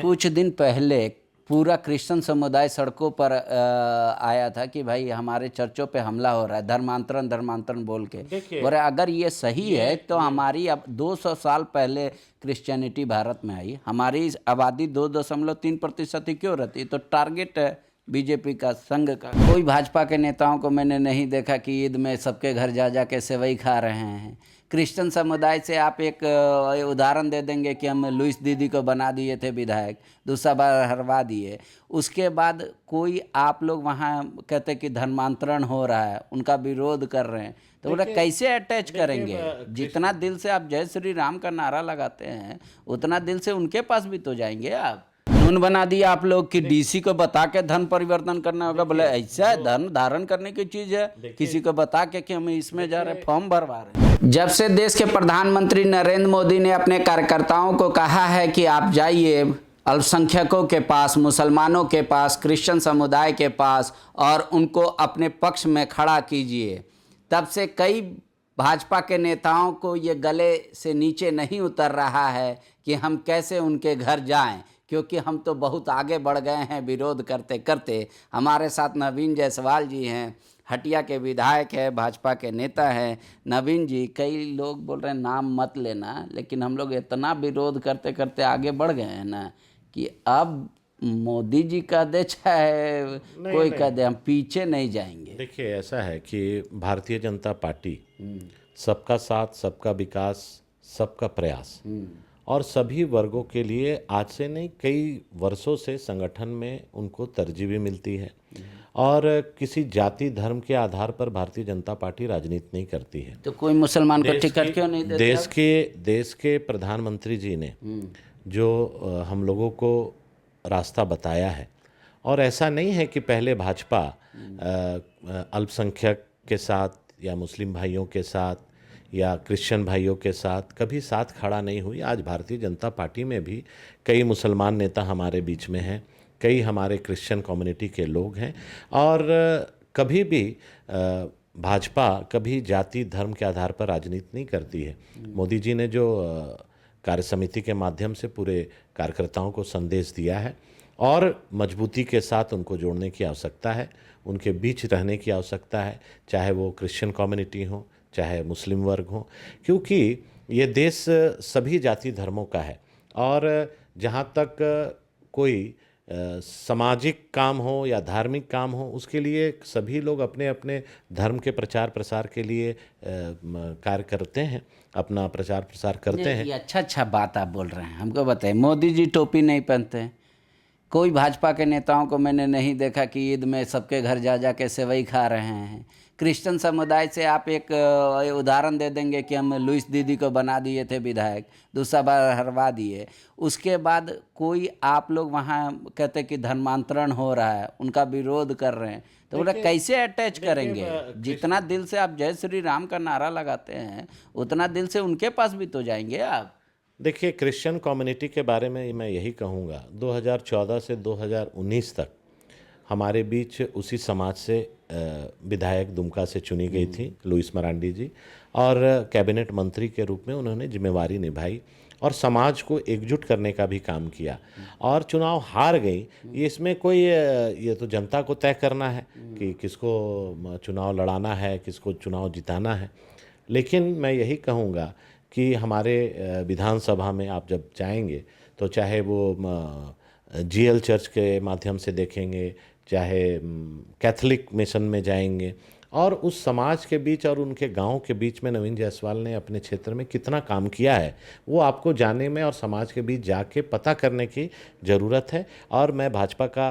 कुछ दिन पहले पूरा क्रिश्चियन समुदाय सड़कों पर आया था कि भाई हमारे चर्चों पे हमला हो रहा है, धर्मांतरण धर्मांतरण बोल के। देखिए, और अगर ये सही है तो हमारी अब 200 साल पहले क्रिश्चियनिटी भारत में आई, हमारी आबादी 2.3% ही क्यों रहती? तो टारगेट है बीजेपी का, संघ का। कोई भाजपा के नेताओं को मैंने नहीं देखा कि ईद में सबके घर जा जा के सेवई खा रहे हैं। क्रिश्चियन समुदाय से आप एक उदाहरण दे देंगे कि हम लुइस दीदी को बना दिए थे विधायक, दूसरा बार हरवा दिए। उसके बाद कोई आप लोग वहाँ कहते कि धर्मांतरण हो रहा है, उनका विरोध कर रहे हैं, तो बोला कैसे अटैच करेंगे? जितना दिल से आप जय श्री राम का नारा लगाते हैं उतना दिल से उनके पास भी तो जाएंगे आप। कानून बना दिया आप लोग कि डीसी को बता के धन परिवर्तन करना होगा। बोले ऐसा है, धन धारण करने की चीज है, किसी को बता के कि हम इसमें जा रहे फॉर्म भरवा रहे हैं। जब से देश के प्रधानमंत्री नरेंद्र मोदी ने अपने कार्यकर्ताओं को कहा है कि आप जाइए अल्पसंख्यकों के पास, मुसलमानों के पास, क्रिश्चियन समुदाय के पास और उनको अपने पक्ष में खड़ा कीजिए, तब से कई भाजपा के नेताओं को ये गले से नीचे नहीं उतर रहा है कि हम कैसे उनके घर जाएं, क्योंकि हम तो बहुत आगे बढ़ गए हैं विरोध करते करते। हमारे साथ नवीन जायसवाल जी हैं, हटिया के विधायक है, भाजपा के नेता हैं। नवीन जी, कई लोग बोल रहे हैं नाम मत लेना, लेकिन हम लोग इतना विरोध करते करते आगे बढ़ गए हैं ना कि अब मोदी जी का दे चाहे कोई का दे, हम पीछे नहीं जाएंगे। देखिए, ऐसा है कि भारतीय जनता पार्टी सबका साथ, सबका विकास, सबका प्रयास और सभी वर्गों के लिए आज से नहीं कई वर्षों से संगठन में उनको तरजीह भी मिलती है और किसी जाति धर्म के आधार पर भारतीय जनता पार्टी राजनीति नहीं करती है। तो कोई मुसलमान को टिकट क्यों नहीं देते? देश के प्रधानमंत्री जी ने जो हम लोगों को रास्ता बताया है, और ऐसा नहीं है कि पहले भाजपा अल्पसंख्यक के साथ या मुस्लिम भाइयों के साथ या क्रिश्चियन भाइयों के साथ कभी साथ खड़ा नहीं हुई। आज भारतीय जनता पार्टी में भी कई मुसलमान नेता हमारे बीच में हैं, कई हमारे क्रिश्चियन कम्युनिटी के लोग हैं, और कभी भी भाजपा कभी जाति धर्म के आधार पर राजनीति नहीं करती है। मोदी जी ने जो कार्य समिति के माध्यम से पूरे कार्यकर्ताओं को संदेश दिया है और मजबूती के साथ उनको जोड़ने की आवश्यकता है, उनके बीच रहने की आवश्यकता है, चाहे वो क्रिश्चियन कम्युनिटी हो चाहे मुस्लिम वर्ग हो, क्योंकि ये देश सभी जाति धर्मों का है। और जहाँ तक कोई सामाजिक काम हो या धार्मिक काम हो, उसके लिए सभी लोग अपने अपने धर्म के प्रचार प्रसार के लिए कार्य करते हैं, अपना प्रचार प्रसार करते हैं। ये अच्छा बात आप बोल रहे हैं। हमको बताइए, मोदी जी टोपी नहीं पहनते हैं, कोई भाजपा के नेताओं को मैंने नहीं देखा कि ईद में सबके घर जा जा के सेवई खा रहे हैं। क्रिश्चियन समुदाय से आप एक उदाहरण दे देंगे कि हम लुइस दीदी को बना दिए थे विधायक, दूसरा बार हरवा दिए। उसके बाद कोई आप लोग वहाँ कहते कि धर्मांतरण हो रहा है, उनका विरोध कर रहे हैं, तो बोला कैसे अटैच करेंगे? जितना दिल से आप जय श्री राम का नारा लगाते हैं उतना दिल से उनके पास भी तो जाएंगे आप। देखिए, क्रिश्चियन कम्युनिटी के बारे में मैं यही कहूँगा, 2014 से 2019 तक हमारे बीच उसी समाज से विधायक दुमका से चुनी गई थी लुइस मरांडी जी, और कैबिनेट मंत्री के रूप में उन्होंने जिम्मेवारी निभाई और समाज को एकजुट करने का भी काम किया, और चुनाव हार गई। ये इसमें कोई ये तो जनता को तय करना है कि किसको चुनाव लड़ाना है, किसको चुनाव जिताना है। लेकिन मैं यही कहूँगा कि हमारे विधानसभा में आप जब जाएंगे तो चाहे वो जीएल चर्च के माध्यम से देखेंगे, चाहे कैथोलिक मिशन में जाएंगे, और उस समाज के बीच और उनके गांव के बीच में नवीन जायसवाल ने अपने क्षेत्र में कितना काम किया है वो आपको जानने में और समाज के बीच जाके पता करने की ज़रूरत है। और मैं भाजपा का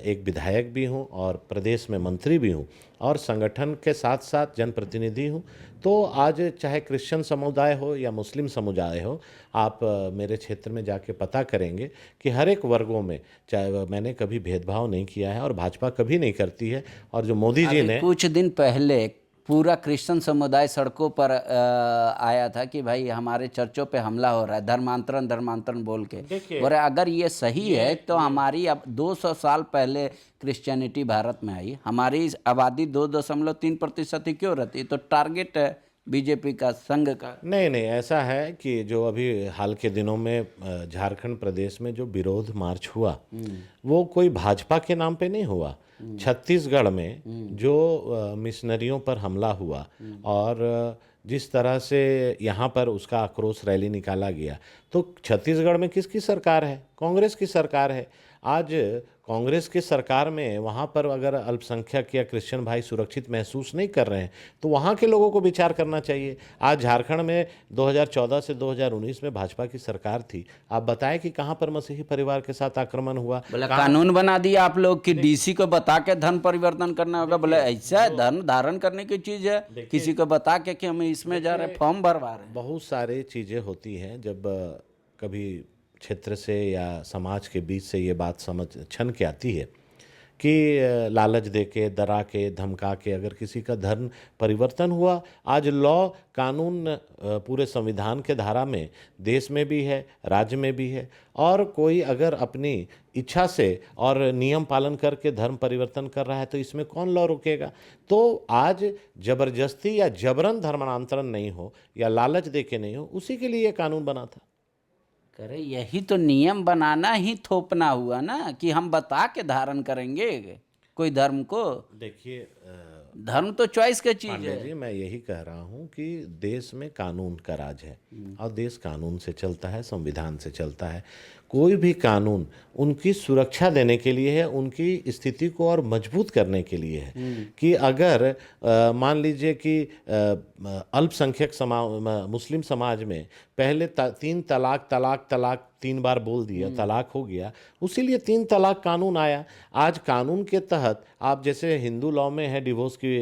एक विधायक भी हूं और प्रदेश में मंत्री भी हूं और संगठन के साथ साथ जनप्रतिनिधि हूं। तो आज चाहे क्रिश्चियन समुदाय हो या मुस्लिम समुदाय हो, आप मेरे क्षेत्र में जाके पता करेंगे कि हर एक वर्गों में चाहे मैंने कभी भेदभाव नहीं किया है और भाजपा कभी नहीं करती है। और जो मोदी जी ने कुछ दिन पहले पूरा क्रिश्चियन समुदाय सड़कों पर आया था कि भाई हमारे चर्चों पे हमला हो रहा है, धर्मांतरण धर्मांतरण बोल के। और अगर ये सही है तो हमारी अब 200 साल पहले क्रिश्चियनिटी भारत में आई, हमारी आबादी 2.3% ही क्यों रहती? तो टारगेट है बीजेपी का, संघ का? नहीं नहीं, ऐसा है कि जो अभी हाल के दिनों में झारखंड प्रदेश में जो विरोध मार्च हुआ, वो कोई भाजपा के नाम पे नहीं हुआ। छत्तीसगढ़ में जो मिशनरियों पर हमला हुआ और जिस तरह से यहाँ पर उसका आक्रोश रैली निकाला गया, तो छत्तीसगढ़ में किसकी सरकार है? कांग्रेस की सरकार है। आज कांग्रेस की सरकार में वहाँ पर अगर अल्पसंख्यक या क्रिश्चियन भाई सुरक्षित महसूस नहीं कर रहे हैं, तो वहाँ के लोगों को विचार करना चाहिए। आज झारखंड में 2014 से 2019 में भाजपा की सरकार थी। आप बताएं कि कहाँ पर मसीही परिवार के साथ आक्रमण हुआ? बोले कानून बना दिया आप लोग कि डीसी को बता के धर्म परिवर्तन करना होगा। बोले ऐसा है, धर्म धारण करने की चीज है, किसी को बता के कि हम इसमें जा रहे हैं, फॉर्म भरवा रहे हैं। बहुत सारे चीज़ें होती हैं जब कभी क्षेत्र से या समाज के बीच से ये बात समझ छन के आती है कि लालच दे के, डरा के, धमका के अगर किसी का धर्म परिवर्तन हुआ। आज लॉ कानून पूरे संविधान के धारा में देश में भी है, राज्य में भी है, और कोई अगर अपनी इच्छा से और नियम पालन करके धर्म परिवर्तन कर रहा है तो इसमें कौन लॉ रोकेगा? तो आज जबरदस्ती या जबरन धर्मांतरण नहीं हो या लालच दे के नहीं हो, उसी के लिए ये कानून बना था। करे यही तो नियम बनाना ही थोपना हुआ ना, कि हम बता के धारण करेंगे कोई धर्म को। देखिए धर्म तो चॉइस की चीज पांडे है। जी, मैं यही कह रहा हूँ कि देश में कानून का राज है और देश कानून से चलता है, संविधान से चलता है। कोई भी कानून उनकी सुरक्षा देने के लिए है, उनकी स्थिति को और मजबूत करने के लिए है। कि अगर मान लीजिए कि अल्पसंख्यक मुस्लिम समाज में पहले 3 तलाक तलाक तलाक 3 बार बोल दिया, तलाक हो गया, उसी लिए 3 तलाक कानून आया। आज कानून के तहत आप जैसे हिंदू लॉ में है डिवोर्स की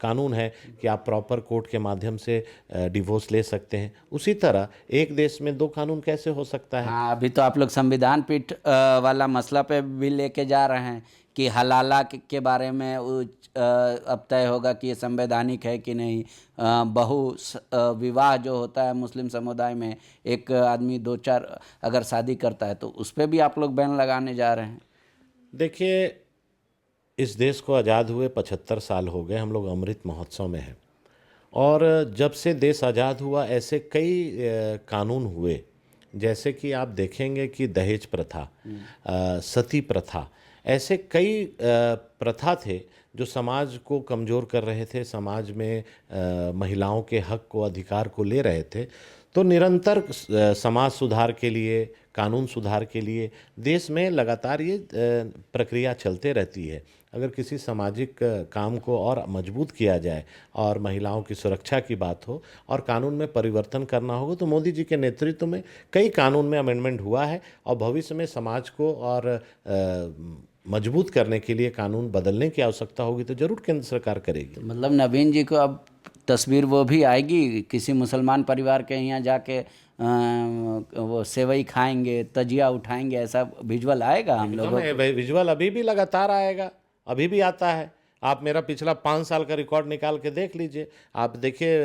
कानून है कि आप प्रॉपर कोर्ट के माध्यम से डिवोर्स ले सकते हैं, उसी तरह एक देश में 2 कानून कैसे हो सकता है? हाँ, अभी तो आप लोग संविधान पीठ वाला मसला पे भी लेके जा रहे हैं कि हलाला के बारे में अब तय होगा कि ये संवैधानिक है कि नहीं। विवाह जो होता है मुस्लिम समुदाय में, एक आदमी 2-4 अगर शादी करता है तो उस पर भी आप लोग बैन लगाने जा रहे हैं। देखिए, इस देश को आज़ाद हुए 75 साल हो गए, हम लोग अमृत महोत्सव में हैं, और जब से देश आज़ाद हुआ ऐसे कई कानून हुए, जैसे कि आप देखेंगे कि दहेज प्रथा, सती प्रथा, ऐसे कई प्रथा थे जो समाज को कमज़ोर कर रहे थे, समाज में महिलाओं के हक को, अधिकार को ले रहे थे। तो निरंतर समाज सुधार के लिए, कानून सुधार के लिए देश में लगातार ये प्रक्रिया चलते रहती है। अगर किसी सामाजिक काम को और मजबूत किया जाए और महिलाओं की सुरक्षा की बात हो और कानून में परिवर्तन करना होगा, तो मोदी जी के नेतृत्व में कई कानून में अमेंडमेंट हुआ है, और भविष्य में समाज को और मजबूत करने के लिए कानून बदलने की आवश्यकता होगी तो जरूर केंद्र सरकार करेगी। तो मतलब नवीन जी को अब तस्वीर वो भी आएगी, किसी मुसलमान परिवार के यहाँ जाके वो सेवई खाएंगे, तजिया उठाएंगे, ऐसा विजुअल आएगा हम लोगों को? विजुअल अभी भी लगातार आएगा, अभी भी आता है। आप मेरा पिछला 5 साल का रिकॉर्ड निकाल के देख लीजिए। आप देखिए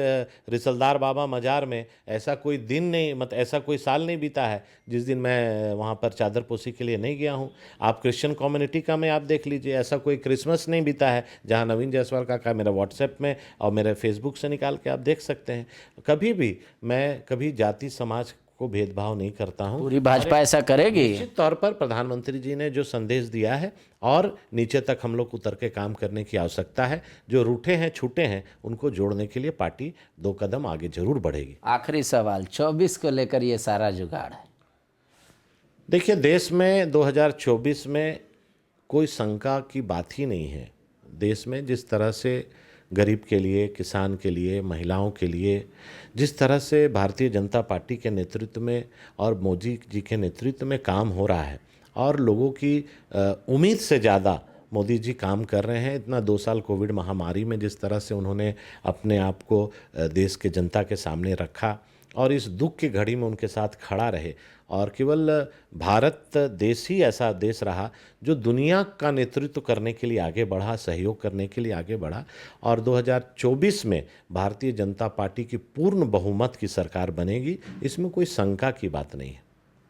रिसलदार बाबा मजार में ऐसा कोई दिन नहीं, मतलब ऐसा कोई साल नहीं बीता है जिस दिन मैं वहाँ पर चादर पोशी के लिए नहीं गया हूँ। आप क्रिश्चियन कम्युनिटी का में आप देख लीजिए, ऐसा कोई क्रिसमस नहीं बीता है जहाँ नवीन जायसवाल का मेरा व्हाट्सएप में और मेरे फेसबुक से निकाल के आप देख सकते हैं। कभी भी मैं कभी जाति समाज को भेदभाव नहीं करता हूं। पूरी भाजपा ऐसा करेगी? निश्चित तौर पर प्रधानमंत्री जी ने जो संदेश दिया है, और नीचे तक हम लोग उतर के काम करने की आवश्यकता है। जो रूठे हैं, छूटे हैं, उनको जोड़ने के लिए पार्टी 2 कदम आगे जरूर बढ़ेगी। आखिरी सवाल, 24 को लेकर ये सारा जुगाड़ है। देखिए, देश में 2024 में कोई शंका की बात ही नहीं है। देश में जिस तरह से गरीब के लिए, किसान के लिए, महिलाओं के लिए, जिस तरह से भारतीय जनता पार्टी के नेतृत्व में और मोदी जी के नेतृत्व में काम हो रहा है, और लोगों की उम्मीद से ज़्यादा मोदी जी काम कर रहे हैं। इतना 2 साल कोविड महामारी में जिस तरह से उन्होंने अपने आप को देश के जनता के सामने रखा और इस दुख की घड़ी में उनके साथ खड़ा रहे, और केवल भारत देश ही ऐसा देश रहा जो दुनिया का नेतृत्व करने के लिए आगे बढ़ा, सहयोग करने के लिए आगे बढ़ा, और 2024 में भारतीय जनता पार्टी की पूर्ण बहुमत की सरकार बनेगी, इसमें कोई शंका की बात नहीं है।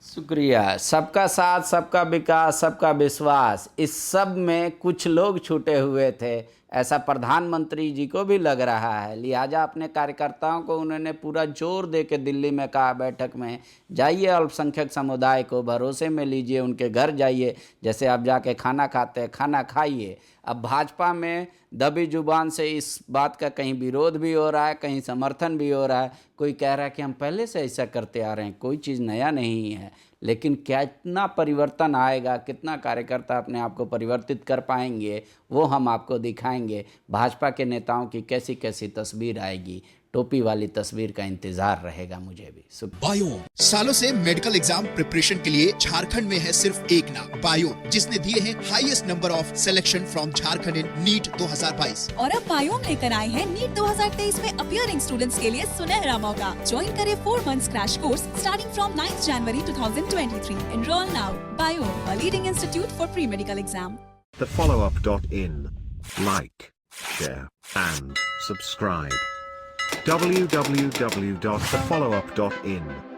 शुक्रिया। सबका साथ, सबका विकास, सबका विश्वास, इस सब में कुछ लोग छूटे हुए थे, ऐसा प्रधानमंत्री जी को भी लग रहा है। लिहाजा अपने कार्यकर्ताओं को उन्होंने पूरा जोर दे के दिल्ली में कहा बैठक में, जाइए अल्पसंख्यक समुदाय को भरोसे में लीजिए, उनके घर जाइए, जैसे आप जाके खाना खाते हैं खाना खाइए। अब भाजपा में दबी जुबान से इस बात का कहीं विरोध भी हो रहा है, कहीं समर्थन भी हो रहा है। कोई कह रहा है कि हम पहले से ऐसा करते आ रहे हैं, कोई चीज़ नया नहीं है। लेकिन कितना परिवर्तन आएगा, कितना कार्यकर्ता अपने आप को परिवर्तित कर पाएंगे, वो हम आपको दिखाएंगे। भाजपा के नेताओं की कैसी कैसी तस्वीर आएगी, टोपी वाली तस्वीर का इंतजार रहेगा मुझे भी। बायोम सालों से मेडिकल एग्जाम प्रिपरेशन के लिए झारखंड में है सिर्फ एक नाम, बायोम, जिसने दिए हैं highest number of selection from Jharkhand in NEET 2022। और अब बायोम लेकर आए हैं नीट 2023 में अपीयरिंग स्टूडेंट्स के लिए सुनहरा मौका। ज्वाइन करें 4 months crash course starting from 9 January 2023। Enroll now. Biome, a leading institute for pre-medical exam. thefollowup.in. Like, share, and subscribe. www.thefollowup.in